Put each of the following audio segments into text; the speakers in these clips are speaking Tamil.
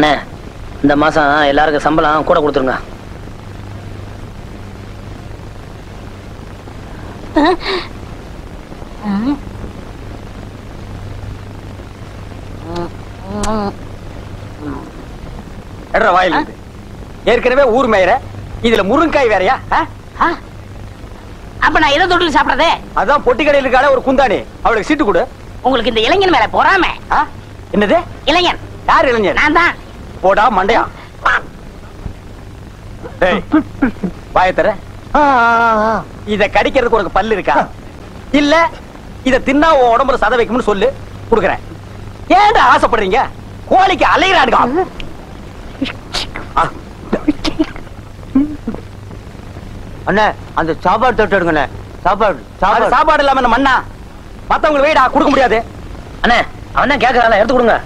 அண்ணே இந்த மாசம் எல்லாருக்கும் சம்பளம் கூட கொடுத்துருங்க. வாயில் ஏற்கனவே ஊர் மேயற இதுல முருங்காய் வேறையா? அப்ப நான் எதை தொட்டில் சாப்பிடறதே? அதான் பொட்டி கடையில் இருக்கால ஒரு குந்தாணி, அவளுக்கு சீட்டு கொடு. உங்களுக்கு இந்த இளைஞன் மேல பொறாம. என்னது இளைஞன்? யார் இளைஞன்? நான் தான். போடா மண்டையா. வாயை தர. இத கடிக்கிறதுக்கு உனக்கு பல்லு இருக்கா? இல்ல இத தின்னா உன் உடம்புல சத வைக்கும்னு சொல்லு, குடுக்குறேன். ஏன்டா ஆசைப்படுறீங்க? கோழிக்கு அலைகிறாடுங்க. அண்ணே அந்த சாப்பாடு தொட்டு எடுங்கண்ணே. சாப்பாடு இல்லாம இந்த மண்ணா மத்தவங்களுக்கு வெயிடா கொடுக்க முடியாது. அண்ணே அவன் தான் கேட்கறான், எடுத்து கொடுங்க.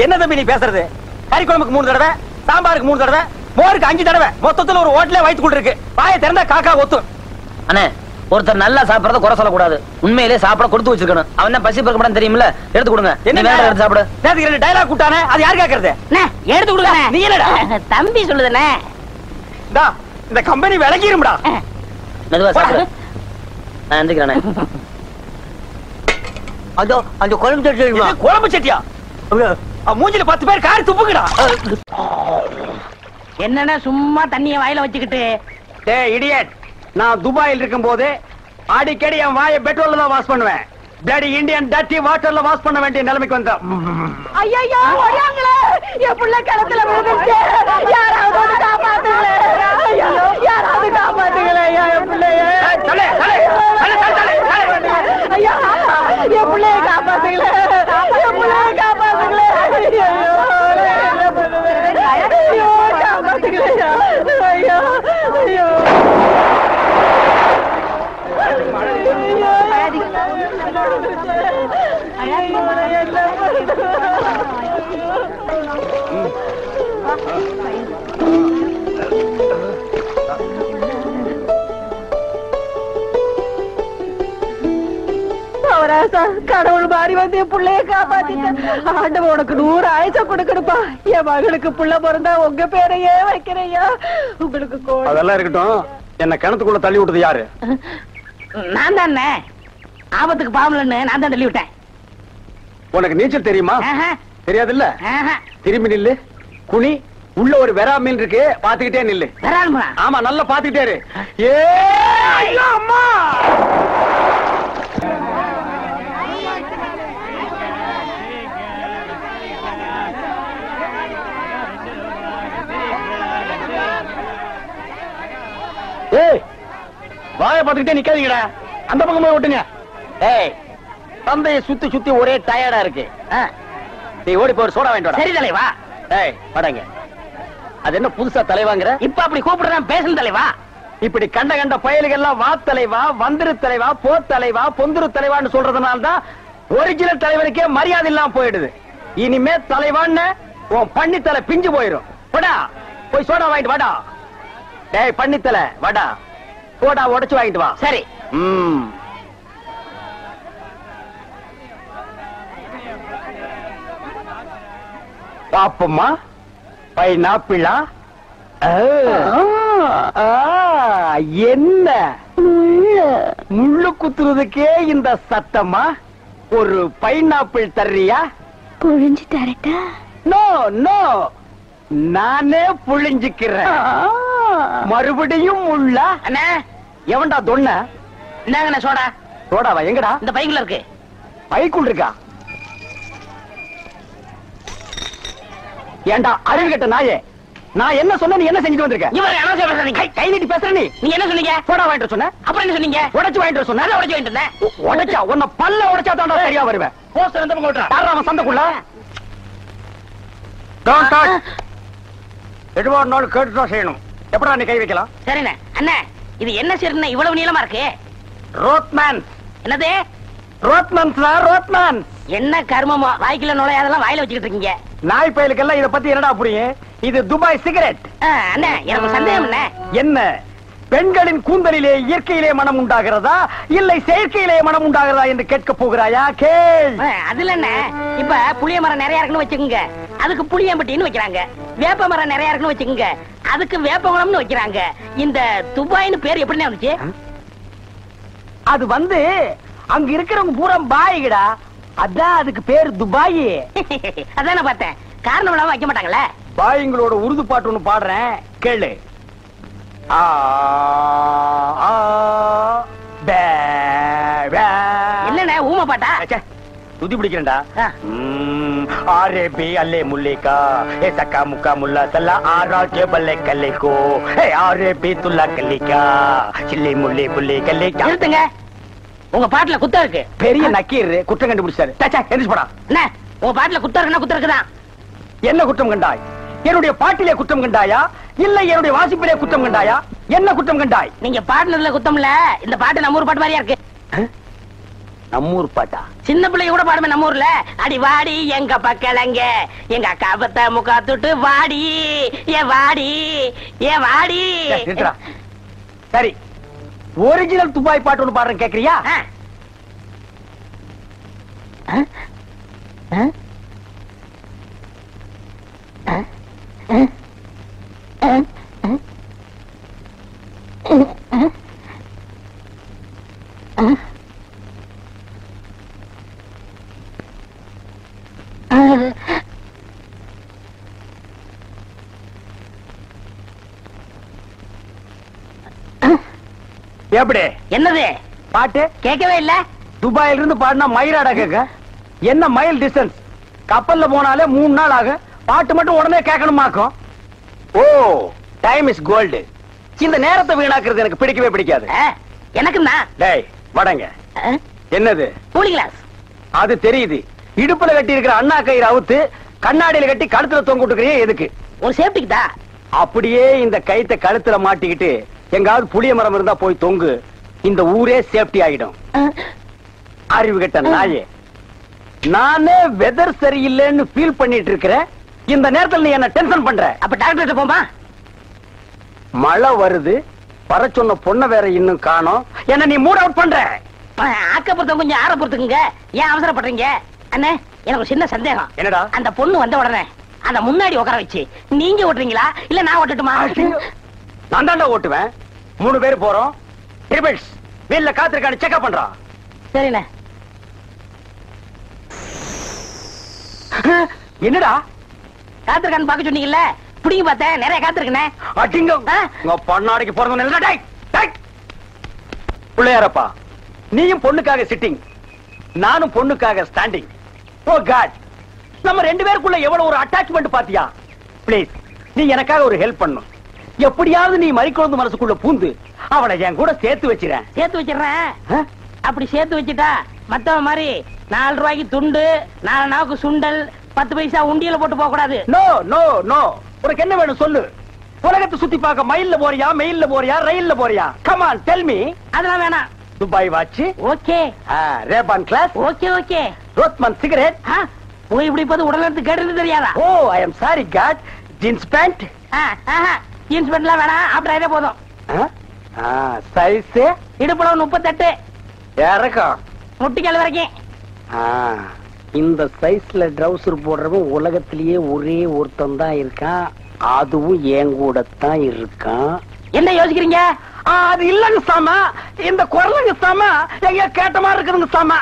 என்ன தம்பி நீ பேசுறது? கறி குழம்புக்கு 3 தடவை, சாம்பாருக்கு 3 தடவை, மோருக்கு 5 தடவை, மொத்தத்துல ஒரு ஹோட்டலே வயித்து கொண்டு இருக்கு. வாயை திறந்தா காக்கா ஒத்தும். அண்ணே ஒருத்தர் நல்லா சாப்பிடறத குறை சொல்லக்கூடாது, உண்மையிலே சாப்பிட கொடுத்து வச்சிருக்கணும். அவன் தான் பசி பறக்க மாட்டான்னு தெரியுமில்ல, எடுத்து கொடுங்க. என்ன வேற எடுத்து சாப்பிடு. நேத்துக்கு 2 டயலாக் கூட்டானே, அது யார் கேக்குறது? எடுத்து கொடுங்க. நீ என்னடா தம்பி சொல்லுதுனே. டா இந்த கம்பெனி விலகிரும்டா. மெதுவா சாப்பிடு. நான் எந்திக்கிறேனே. அதோ அந்த குழம்பு சட்டி இது குழம்பு சட்டியா? மூஞ்சில 10 பேர் காரி துப்புங்கடா. என்னன்னா சும்மா தண்ணிய வாயில வச்சுக்கிட்டு. டேய் இடியட், நான் துபாயில் இருக்கும்போது அடிக்கடி என் வாயை பெட்ரோல்ல தான் வாஷ் பண்ணுவேன். பிளடி இந்தியன் டர்ட்டி வாட்டர்ல வாஷ் பண்ண வேண்டிய நிலைமைக்கு வந்தேன். ஐயோ ஓடியாங்களே, என் புள்ள கிணத்துல விழுந்துச்சு. யாராவது வந்து காப்பாத்துங்களே. ஐயோ யாராவது காப்பாத்துங்களே. என் பிள்ளைய தலே தலே தலே தலே தலே. ஐயா என் பிள்ளைய காப்பாத்துங்களே. என் பிள்ளைய காப்பாத்துங்களே. ஐயோ காப்பாத்துங்களே. ஐயோ ஐயோ கடவுள் மாறி வந்து என் பிள்ளைய காப்பாத்திட்டேன். ஆண்டவன் உனக்கு 100 ஆயுசம் கொடுக்கணுப்பா. என் மகளுக்கு புள்ள பிறந்தா உங்க பேரையே வைக்கிறையா. உங்களுக்கு அதெல்லாம் இருக்கட்டும், என்ன கிணத்துக்குள்ள தள்ளி விட்டது யாரு? நான் தானே. ஆபத்துக்கு பாவலன்னு நான் தான் தள்ளி விட்டேன். உனக்கு நீச்சல் தெரியுமா? தெரியாது இல்ல. திரும்பி நில்லு, குனி. உள்ள ஒரு வெரா மீன் இருக்கு, பாத்துக்கிட்டே நில்லு. ஆமா நல்லா பாத்துக்கிட்டே இரு. ஏ அம்மா ஏய் வாயை பாத்துக்கிட்டே நிக்காதீங்கடா, அந்த பக்கம் போய் ஓட்டுங்க. ஏய் தந்தையை சுத்தி சுத்தி ஒரே டயர்டா இருக்கு. நீ ஓடி போய் சோடா வாங்கிட்டு வா. சரி தலைவா. ஏய் வாடங்க. அது என்ன புதுசா தலைவாங்கற? இப்ப அப்படி கூப்பிடுறேன், பேசணும் தலைவா. இப்படி கண்ட கண்ட பயலுகள் எல்லாம் வா தலைவா, வந்திரு தலைவா, போ தலைவா, பொந்துரு தலைவான்னு சொல்றதுனால தான் ஒரிஜினல் தலைவனுக்கே மரியாதை இல்லாம போயிடுது. இனிமே தலைவான்னு உன் பண்ணித்தலை பிஞ்சு போயிடும். வாடா போய் சோடா வாங்கிட்டு வாடா. டேய் பண்ணித்தலை வாடா, சோடா உடைச்சு வாங்கிட்டு வா. சரி. பாப்பம்மா பைனாப்பிளா? என்ன முள்ளு குத்துறதுக்கே இந்த சத்தமா? ஒரு பைனாப்பிள் தர்றியா? புழிஞ்சு தரட்டா? நோ நோ, நானே புழிஞ்சுக்கிறேன். மறுபடியும் முள்ள? அண்ணா எவன்டா தொன்ன? இந்தாங்கண்ணா சோடா. சோடாவா? எங்கடா? இந்த பைக்குள்ள இருக்கு. பைக்குள் இருக்கா? ஏண்டா அறிவு கட்ட நாயே, நான் என்ன சொன்ன நீ என்ன செஞ்சுட்டு வந்திருக்க? இவர் என்ன சொல்றீங்க? கை நீட்டி பேசுற நீ. நீங்க என்ன சொன்னீங்க? சோடா வாங்கிட்டு சொன்ன. அப்புறம் என்ன சொன்னீங்க? உடைச்சு வாங்கிட்டு சொன்ன. உடைச்சு வாங்கிட்டு இருந்தேன். உடைச்சா உன்னை பல்ல உடைச்சா தாண்டா சரியா வருவேன். போஸ்டர் எந்த பக்கம் ஓட்டுறா? அவன் சந்தைக்குள்ள எதுவா இருந்தாலும் கேட்டுதான் செய்யணும். எப்படா நீ கை வைக்கலாம்? சரிண்ணே. அண்ணா இது என்ன சரிண்ணே இவ்வளவு நீளமா இருக்கு? ரோட்மேன். என்னது? Rodman sir, Rodman. என்ன கர்மமோ, வாய்க்குள்ள நுழையாதெல்லாம் வாயில வச்சுக்கிட்டு இருக்கீங்க. நாய் பயலுக்கெல்லாம் இத பத்தி என்னடா புரியும்? இது துபாய் சிகரெட். அண்ணா எனக்கு சந்தேகம் என்ன? என்ன பெண்களின் கூந்தலிலே இயற்கையிலே மனம் உண்டாகிறதா இல்லை செயற்கையிலே மனம் உண்டாகிறதா என்று கேட்க போகிறாயா? கேள். அதுல என்ன, இப்ப புளிய மரம் நிறைய இருக்குன்னு வச்சுக்கோங்க. அதுக்கு புளியம்பட்டின்னு வைக்கிறாங்க. வேப்ப மரம் நிறைய இருக்குன்னு வச்சுக்கோங்க, அதுக்கு வேப்பகுளம்னு வைக்கிறாங்க. இந்த துபாய்னு பேர் எப்படின்னு வந்துச்சு? அது வந்து அங்க இருக்கிறவங்க பூரா பாய்கடா, அதான் அதுக்கு பேர் துபாய். அதான் நான் பார்த்தேன். காரணம் இல்லாம வைக்க மாட்டாங்களே. பாய்ங்களோட உருது பாட்டு ஒண்ணு பாடுறேன் கேளு. ஆ ஆ பே பே. என்னண்ணே ஊமை பாட்டா? துதி பிடிக்கிறேன்டா. ஆ. आरे भी अल्ले मुल्ले का ए सका मुका मुल्ला सल्ला आरा के बल्ले कल्ले को ए आरे भी तुल्ला कल्ले का चिल्ली मुल्ले बुल्ले कल्ले का. நிறுத்துங்க, உங்க பாட்டுல குத்தம் இருக்கு. பெரிய நக்கீர் குற்றம் கண்டுபிடிச்சாரு. சச்சா எந்திரிச்சு போடா. என்ன உங்க பாட்டுல குத்தம் இருக்குன்னா குத்தம் இருக்குதான். என்ன குற்றம் கண்டாய்? என்னுடைய பாட்டிலே குற்றம் கண்டாயா இல்ல என்னுடைய வாசிப்பிலே குற்றம் கண்டாயா? என்ன குற்றம் கண்டாய்? நீங்க பாட்டுல குத்தம் இல்ல. இந்த பாட்டு நம்ம ஊர் பாட்டு மாதிரியா இருக்கு. நம்மூர் பாட்டா? சின்ன பிள்ளைங்க கூட பாடுமே நம்ம ஊர்ல. அடி வாடி எங்க பக்கலங்க எங்க அக்கா பத்த முக்கா தொட்டு வாடி ஏ வாடி ஏ வாடி. சரி, ஒரிஜினல் துபாய் பாட்டு ஒண்ணு பாடுறேன், கேக்குறியா? எப்படி? என்னது பாட்டு கேட்கவே இல்ல. துபாயில இருந்து பாடினா மயிலாடா கேட்க? என்ன மைல் டிஸ்டன்ஸ்? கப்பல்ல போனாலே 3 நாள் ஆகும். பாட்டு மட்டும் உடனே கேட்கணுமாக்கும். ஓ, டைம் இஸ் கோல்டு. இந்த நேரத்தை வீணாக்குறது எனக்கு பிடிக்கவே பிடிக்காது. எனக்குன்னா டேய் வடங்க. என்னது? Cooling glass. அது தெரியுது. இடுப்புல கட்டி இருக்கிற அண்ணா கயிறு அவுத்து கண்ணாடியில கட்டி கழுத்துல தொங்க விட்டுக்கிறியே எதுக்கு? ஒரு சேஃப்டிக்கு தான். அப்படியே இந்த கயித்தை கழுத்துல மாட்டிக்கிட்டு எங்காவது புளிய மரம் இருந்தா போய் தொங்கு. இந்த ஊரே சேஃப்டி ஆயிடும். அறிவு கெட்ட நாயே, நானே வெதர் சரியில்லைன்னு ஃபீல் பண்ணிட்டு இருக்கிறேன். இந்த நேரத்தில் நீ என்ன டென்ஷன் பண்ற? அப்ப டாக்டர் போமா? மழை வருது, வர சொன்ன பொண்ண வேற இன்னும் காணோம். என்ன நீ மூட் அவுட் பண்ற? ஆக்கப்புறத்த கொஞ்சம் ஆற பொறுத்துக்குங்க. ஏன் அவசரப்படுறீங்க? அண்ணே, எனக்கு ஒரு சின்ன சந்தேகம். என்னடா? அந்த பொண்ணு வந்த உடனே அந்த முன்னாடி உட்கார வச்சு நீங்க ஓட்டுறீங்களா இல்ல நான் ஓட்டட்டுமா? நான் தாண்டா ஓட்டுவேன். 3 பேர் போறோம். ட்ரிபிள்ஸ் வீல்ல காத்திருக்கான்னு செக்அப் பண்றான். சரிண்ணே. என்னடா காத்திருக்கான்னு பாக்க சொன்னீங்கல்ல, புடிங்க பார்த்தேன். நிறைய காத்திருக்கனே. அடிங்க உங்க பொண்ணாடிக்கு பிறந்தவன். பிள்ளையாரப்பா, நீயும் பொண்ணுக்காக சிட்டிங், நானும் பொண்ணுக்காக ஸ்டாண்டிங். ஓ காட், நம்ம 2 பேருக்குள்ள எவ்வளவு ஒரு அட்டாச்மெண்ட் பாத்தியா? பிளீஸ் நீ எனக்காக ஒரு ஹெல்ப் பண்ணும். எப்படியாவது நீ மறிக்குழந்து மனசுக்குள்ள பூந்து அவளை என் கூட சேர்த்து வச்சிரேன். சேர்த்து வச்சிடறேன். அப்படி சேர்த்து வச்சுட்டா மத்தவன் மாதிரி 4 ரூபாய்க்கு துண்டு, 4 நாவுக்கு சுண்டல், 10 பைசா உண்டியல போட்டு போக கூடாது. No no no. உனக்கு என்ன வேணும் சொல்லு. உலகத்தை சுத்தி பார்க்க மயில்ல போறியா, மெயில்ல போறியா, ரயில்ல போறியா? Come on tell me. அதெல்லாம் வேணாம். Dubai watch okay. Ray Ban glass okay okay. Rothman cigarette. போய் இப்படி பார்த்து உடல் எடுத்து கேட்டு தெரியாதா? Oh I am sorry God. Jeans pant. Jeans பேண்ட்லாம் வேணாம். ஆப்டர் இதே போதும். சைஸ் இடுப்புல 38 இறக்கம் முட்டிக்கால் வரைக்கும். இந்த சைஸ்ல ட்ரவுசர் போடுறவன் உலகத்திலேயே ஒரே ஒருத்தன் தான் இருக்கான். அதுவும் என் கூட தான் இருக்கான். என்ன யோசிக்கிறீங்க? அது இல்லங்க சாமா, இந்த குரலுங்க சாமா எங்க கேட்ட மாதிரி இருக்குதுங்க சாமா.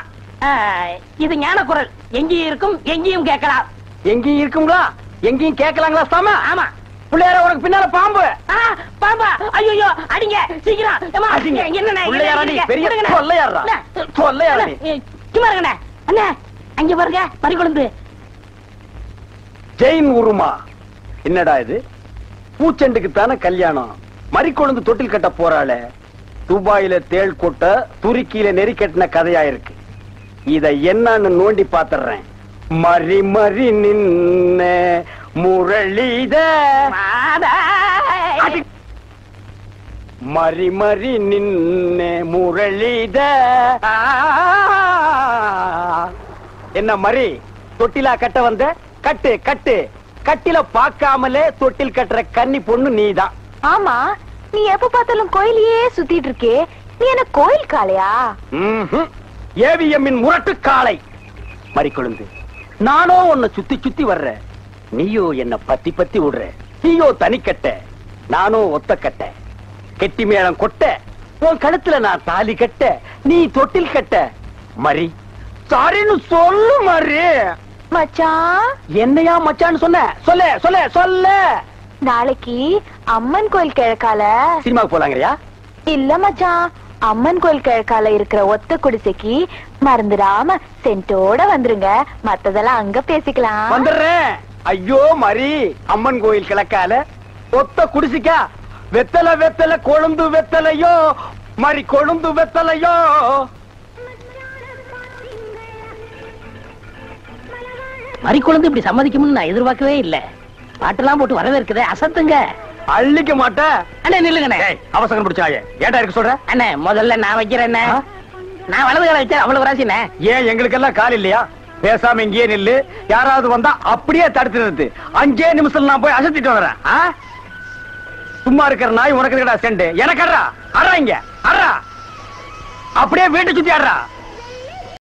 இது ஞான குரல். எங்கேயும் இருக்கும், எங்கேயும் கேட்கலாம். எங்கேயும் இருக்குங்களா, எங்கேயும் கேட்கலாங்களா சாமா? ஆமா. பிள்ளையார உனக்கு பின்னால பாம்பு. பாம்பா? ஐயோ அடிங்க சீக்கிரம். என்ன பெரிய கொள்ளையாரா? கொள்ளையாரா? சும்மா இருங்கண்ணே. அண்ணே அங்க பாருங்க, மறிக்குழந்து. ஜெயின் உருமா. என்னடா இது? பூச்செண்டுக்கு தானே கல்யாணம். மறிக்குழந்து தொட்டில் கட்ட போறாளே. துபாயில தேள் கொட்ட, துருக்கியில நெறி கட்டின கதையா இருக்கு. இத என்னன்னு நோண்டி பாத்துறேன். மறி மறி நின்ன முரளித மறி மறி நின்ன முரளித. என்ன மறி தொட்டிலா கட்ட வந்த? கட்டு கட்டு. கட்டில பாக்காமலே தொட்டில் கட்டுற கன்னி பொண்ணு நீதான். ஆமா, நீ எப்ப பார்த்தாலும் கோயிலையே சுத்திட்டு இருக்கே, நீ என்ன கோயில் காளையா? ஏவிஎம்மின் முரட்டு காளை. மறிக்குழந்து, நானோ உன்னை சுத்தி சுத்தி வர்றேன். நீயோ என்ன பத்தி பத்தி விடுற. நீயோ தனிக்கட்ட, நானோ ஒத்த கட்ட. கெட்டி மேளம் கொட்ட, உன் கழுத்துல நான் தாலி கட்ட, நீ தொட்டில் கட்ட. மரி சாரின்னு சொல்லு மரி. மச்சான், என்னையா மச்சான்னு சொன்ன? சொல்ல சொல்ல சொல்ல. நாளைக்கு அம்மன் கோயில் கிழக்கால சினிமாவுக்கு போலாங்கறியா? இல்ல மச்சான், அம்மன் கோயில் கிழக்கால இருக்கிற ஒத்த குடிசைக்கு மறந்துடாம சென்ட்டோட வந்துருங்க. மத்ததெல்லாம் அங்க பேசிக்கலாம். வந்துடுறேன். ஐயோ மரி, அம்மன் கோயில் கிழக்கால ஒத்த குடிசிக்கா? வெத்தலை வெத்தலை கொழுந்து வெத்தலையோ மரி, கொழுந்து வெத்தலையோ. மறிக்குழந்து இப்படி சம்மதிக்கும்னு நான் எதிர்பார்க்கவே இல்ல. பாட்டெல்லாம் போட்டு வரவேற்குதே, அசத்துங்க. அள்ளிக்க மாட்டேன். அண்ணே நில்லுங்கண்ணே. அவசரம் பிடிச்சாயே, ஏட்டா இருக்க சொல்ற? அண்ணே முதல்ல நான் வைக்கிறேன். நான் வலது கால வச்சேன், அவ்வளவு ராசிண்ணே. ஏன் எங்களுக்கெல்லாம் கால் இல்லையா? பேசாம இங்கேயே நில்லு. யாராவது வந்தா அப்படியே தடுத்து நிறுத்து. 5 நிமிஷம் நான் போய் அசத்திட்டு வரேன். சும்மா இருக்கிற நாய் உனக்கு செண்டு எனக்கு அறா. அறா இங்க அறா. அப்படியே வீட்டை சுத்தி ஆடுறா.